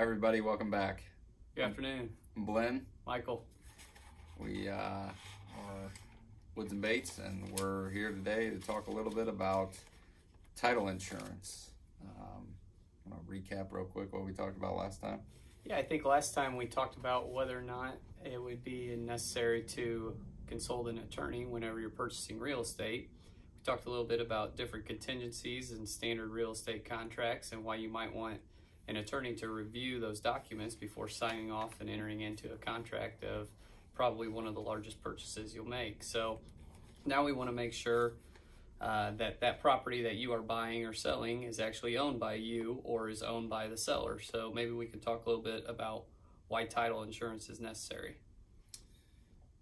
everybody, welcome back. Good afternoon. I'm Glenn. Michael. We are Woods and Bates, and we're here today to talk a little bit about title insurance. I'm going to recap real quick what we talked about last time. Yeah, I think last time we talked about whether or not it would be necessary to consult an attorney whenever you're purchasing real estate. We talked a little bit about different contingencies and standard real estate contracts and why you might want an attorney to review those documents before signing off and entering into a contract of probably one of the largest purchases you'll make. So now we want to make sure that property that you are buying or selling is actually owned by you or is owned by the seller. So maybe we can talk a little bit about why title insurance is necessary.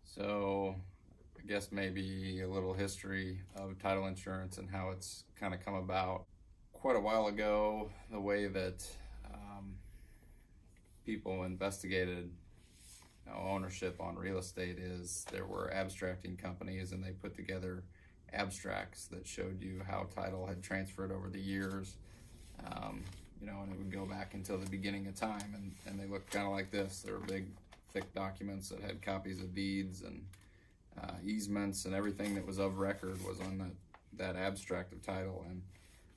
So I guess maybe a little history of title insurance and how it's kind of come about. Quite a while ago, the way that people investigated ownership on real estate is there were abstracting companies, and they put together abstracts that showed you how title had transferred over the years, and it would go back until the beginning of time, and they looked kind of like this. They were big, thick documents that had copies of deeds and easements, and everything that was of record was on that abstract of title. And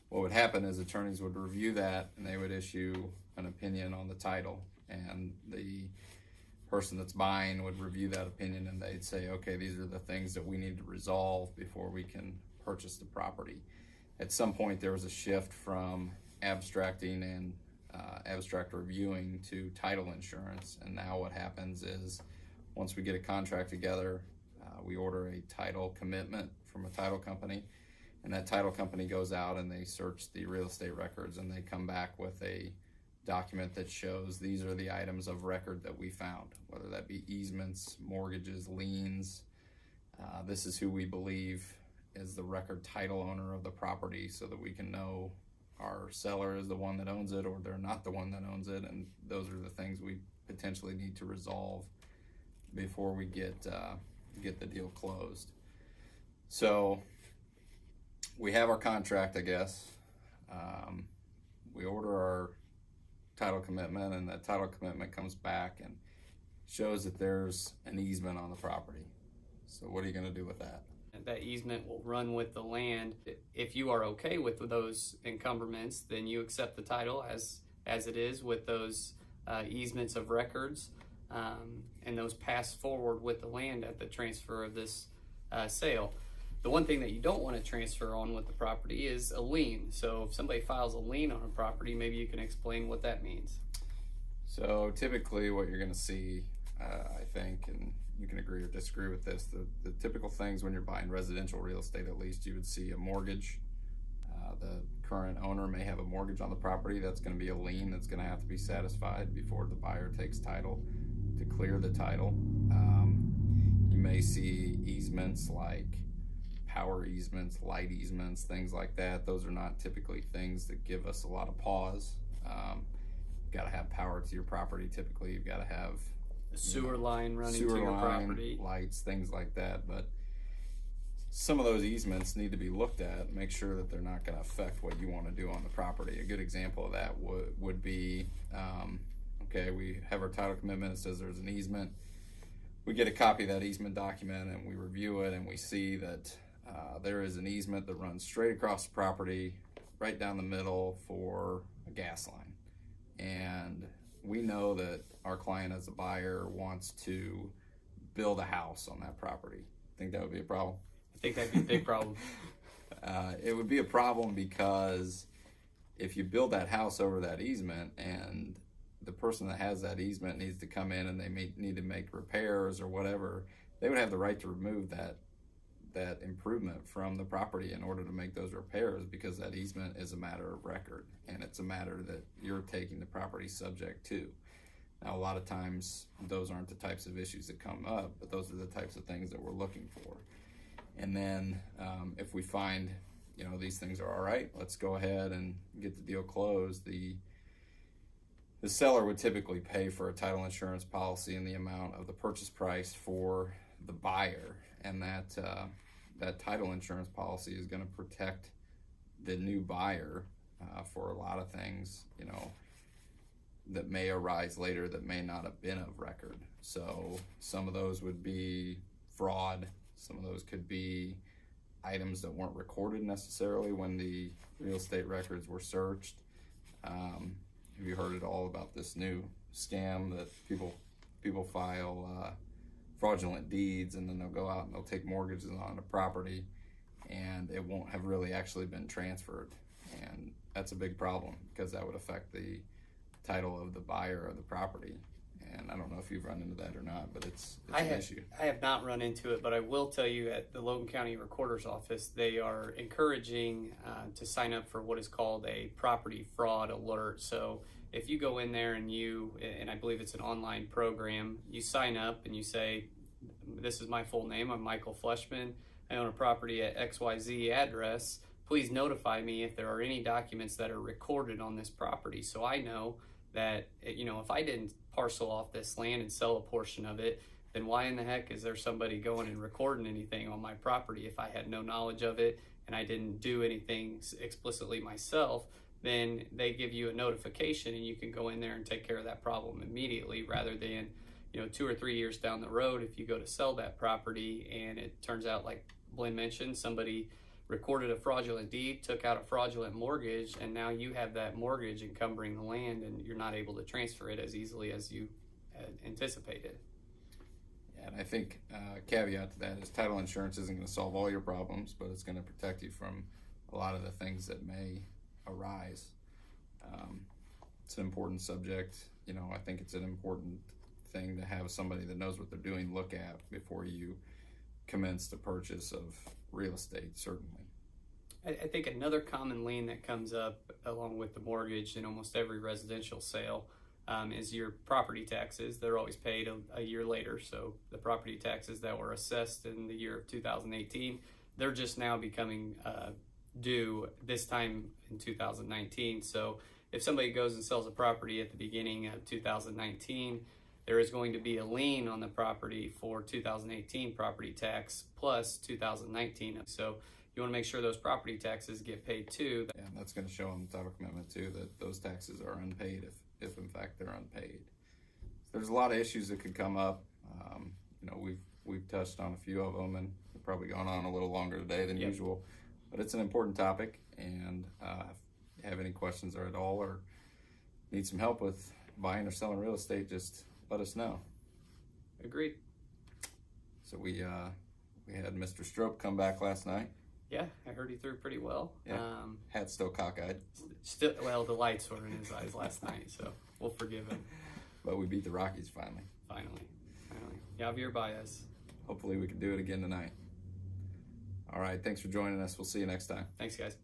what would happen is attorneys would review that, and they would issue an opinion on the title, and the person that's buying would review that opinion, and they'd say, okay, these are the things that we need to resolve before we can purchase the property. At some point there was a shift from abstracting and abstract reviewing to title insurance, and now what happens is once we get a contract together, we order a title commitment from a title company, and that title company goes out and they search the real estate records, and they come back with a document that shows these are the items of record that we found, whether that be easements, mortgages, liens. This is who we believe is the record title owner of the property, so that we can know our seller is the one that owns it or they're not the one that owns it, and those are the things we potentially need to resolve before we get the deal closed. So we have our contract, I guess. We order our title commitment, and that title commitment comes back and shows that there's an easement on the property. So what are you going to do with that? That easement will run with the land. If you are okay with those encumbrments, then you accept the title as it is with those easements of records, and those pass forward with the land at the transfer of this sale. The one thing that you don't want to transfer on with the property is a lien. So if somebody files a lien on a property, maybe you can explain what that means. So typically what you're going to see, I think, and you can agree or disagree with this, the typical things when you're buying residential real estate, at least, you would see a mortgage. The current owner may have a mortgage on the property. That's going to be a lien that's going to have to be satisfied before the buyer takes title to clear the title. You may see easements like power easements, light easements, things like that. Those are not typically things that give us a lot of pause. You've got to have power to your property. Typically, you've got to have a sewer line running to your property, lights, things like that. But some of those easements need to be looked at, make sure that they're not going to affect what you want to do on the property. A good example of that would be, okay, we have our title commitment. It says there's an easement. We get a copy of that easement document, and we review it, and we see that there is an easement that runs straight across the property, right down the middle for a gas line. And we know that our client as a buyer wants to build a house on that property. Think that would be a problem? I think that'd be a big problem. It would be a problem because if you build that house over that easement, and the person that has that easement needs to come in and they need to make repairs or whatever, they would have the right to remove that improvement from the property in order to make those repairs, because that easement is a matter of record, and it's a matter that you're taking the property subject to. Now, a lot of times those aren't the types of issues that come up, but those are the types of things that we're looking for. And then if we find these things are all right, let's go ahead and get the deal closed. The seller would typically pay for a title insurance policy in the amount of the purchase price for the buyer, and that title insurance policy is going to protect the new buyer for a lot of things. that may arise later that may not have been of record. So some of those would be fraud. Some of those could be items that weren't recorded necessarily when the real estate records were searched. Have you heard at all about this new scam that people file fraudulent deeds, and then they'll go out and they'll take mortgages on a property, and it won't have really actually been transferred, and that's a big problem because that would affect the title of the buyer of the property. And I don't know if you've run into that or not, but it's an issue. I have not run into it, but I will tell you at the Logan County Recorder's Office, they are encouraging to sign up for what is called a property fraud alert. So if you go in there and I believe it's an online program, you sign up and you say, this is my full name, I'm Michael Fleshman, I own a property at XYZ address, please notify me if there are any documents that are recorded on this property, so I know that, if I didn't parcel off this land and sell a portion of it, then why in the heck is there somebody going and recording anything on my property? If I had no knowledge of it and I didn't do anything explicitly myself, then they give you a notification and you can go in there and take care of that problem immediately, rather than 2 or 3 years down the road, if you go to sell that property and it turns out, like Blinn mentioned, somebody recorded a fraudulent deed, took out a fraudulent mortgage, and now you have that mortgage encumbering the land and you're not able to transfer it as easily as you had anticipated. Yeah, and I think caveat to that is title insurance isn't going to solve all your problems, but it's going to protect you from a lot of the things that may arise. It's an important subject. I think it's an important thing to have somebody that knows what they're doing look at before you commence the purchase of real estate, certainly. I think another common lien that comes up along with the mortgage in almost every residential sale is your property taxes. They're always paid a year later. So the property taxes that were assessed in the year of 2018, they're just now becoming due this time in 2019. So if somebody goes and sells a property at the beginning of 2019, there is going to be a lien on the property for 2018 property tax plus 2019. So you want to make sure those property taxes get paid too. And that's going to show on the title commitment too that those taxes are unpaid if in fact they're unpaid. There's a lot of issues that could come up. We've touched on a few of them, and we've probably gone on a little longer today than usual. But it's an important topic, and if you have any questions or at all, or need some help with buying or selling real estate, just let us know. Agreed. So we had Mr. Strope come back last night. Yeah, I heard he threw pretty well. Yeah. Hat still cockeyed. The lights were in his eyes last night, so we'll forgive him. But we beat the Rockies finally. Finally. Javier Baez. Hopefully we can do it again tonight. All right, thanks for joining us. We'll see you next time. Thanks, guys.